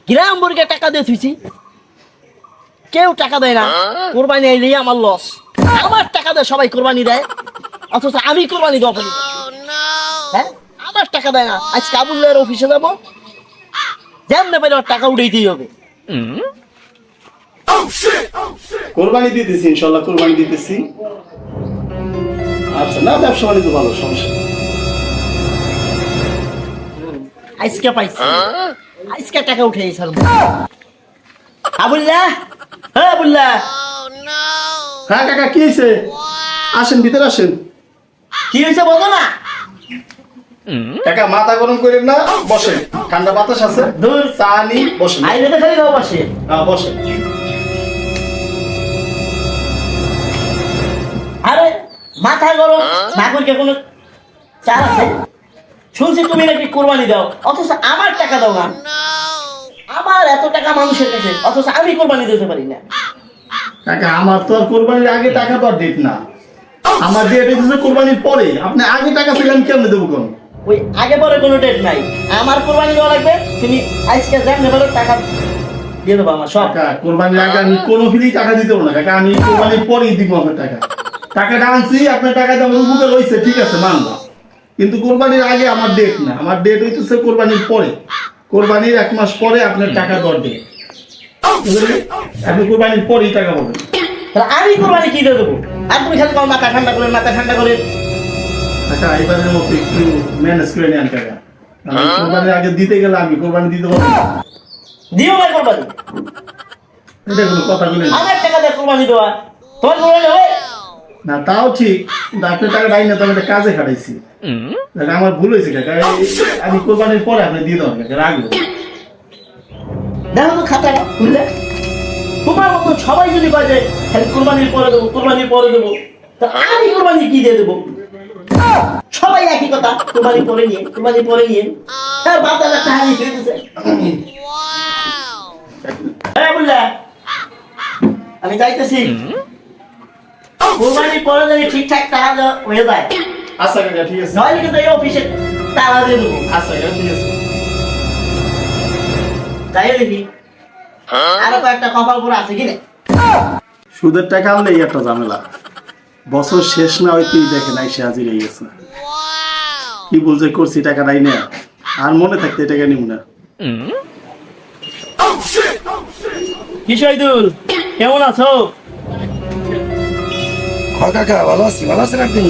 গ্রাম বর্গে টাকা দিয়ে থুইছি, কেউ টাকা দেয় না। কোরবানি আইলেই আমার লস। আমার টাকা দেয় সবাই কোরবানি দেয়, অথচ আমি কোরবানি দেওয়া পারি না। হ্যাঁ, আমার টাকা দেয় না। আজকে আবুল্লাহর অফিসে যাবো, যেমন পারি ওর টাকা উঠাইতেই হবে। কোরবানি দিতেছি, ইনশাল্লাহ কোরবানি দিতেছি। আচ্ছা, না ব্যবসা বাণিজ্য ভালো, সমস্যা নেই। আজকে পাইছি, আজকে টাকা উঠেই ছাড়বো। আবুল্লাহ, হ্যাঁ আবুল্লাহ, হ্যাঁ কাকা, কি হয়েছে? আসেন, ভিতরে আসেন। কি হয়েছে বলো না? কাকা মাথা গরম করেন না, বসেন। ঠান্ডা বাতাস আছে, দূর চা নি, বসেন। আইলে তো খালি বাবা বসে। হ্যাঁ, বসেন। আরে মাথা গরম না করে কোনো চাল আছে? শুনছি তুমি নাকি কোরবানি দাও, অথচ আমার টাকা দাও না। আমার এত টাকা মানুষের কাছে, অথচ আমি কোরবানি দিতে পারি না। কাকা আমার তো আর কোরবানির আগে টাকা তো আর ডেট না, আমার ডেট হচ্ছে কোরবানির পরে। আপনি আগে টাকা ছিলেন কেমনে দেবো কোন? ওই আগে পরে কোনো ডেট নাই। আমার কোরবানি দেওয়া লাগবে, তুমি আজকে যেমন বলো টাকা দিয়ে দেবো আমার সব। কাকা কোরবানির আগে আমি কোনো ফিলেই টাকা দিতে পারবো না কাকা, আমি কোরবানির পরেই দিব আপনার টাকা। টাকাটা আনছি, আপনার টাকা দিয়ে আমার উপকার হয়েছে, ঠিক আছে মানবো, কিন্তু কোরবানির আগে আমার ডেট না, আমার ডেট হইতেছে কোরবানির পরে। কোরবানির 1 মাস পরে আপনার টাকা দর দেবে, আপনি কোরবানির পরেই টাকা পাবেন। তাহলে আমি কোরবানি কি দিয়ে দেবো? আর তুমি খালি তোমার মাথা ঠান্ডা করে, মাথা ঠান্ডা করে। টাকা এবারের মতো একটু ম্যানেজ করে নেন কাকা, আমি কোরবানির আগে দিতে গেলে আমি কোরবানি দিতে পারবো না। দিও না কোরবানি, এটা কোনো কথা বলেন না। আমার টাকা দিয়ে কোরবানি দেওয়া তোমার কোরবানি হবে না, তাও ঠিক, কিন্তু আপনার টাকা ডাই না তো আমি একটা কাজে খাটাইছি। কাকা আমার ভুল হয়েছে কাকা, আমি কোরবানির পরে আপনি দিয়ে দেবেন কাকা, রাখবো। দেখো তো খাতাটা বুঝলে, তোমার মতো সবাই যদি কয় যে খালি কোরবানির পরে দেবো, কোরবানির পরে দেবো, তা আমি কোরবানি কি দিয়ে দেবো? সবাই একই কথা, কোরবানি পরে নিয়ে, কোরবানি পরে নিয়ে। হ্যাঁ, বাপ দাদা টাকা নিয়ে ফিরেছে। হ্যাঁ বুঝলা, আমি চাইতেছি কোরবানির পরে যদি ঠিকঠাক টাকা হয়ে যায়, আচ্ছা কাকা, ঠিক আছে। নইলে কিন্তু এই অফিসে টাকা দিয়ে দেবো। আচ্ছা কাকা, ঠিক আছে। তাই দেখি আরো কয়েকটা কপাল করে আছে কিনা। সুদের টাকা আনলে এই একটা ঝামেলা, বছর শেষ না হইতেই দেখেন আইসে হাজির হয়ে গেছে। কি বলছে করছি টাকা নাই না, আর মনে থাকতে টাকা নিব না। কি শহীদুল, কেমন আছো? কাকা ভালো আছি, ভালো আছেন আপনি?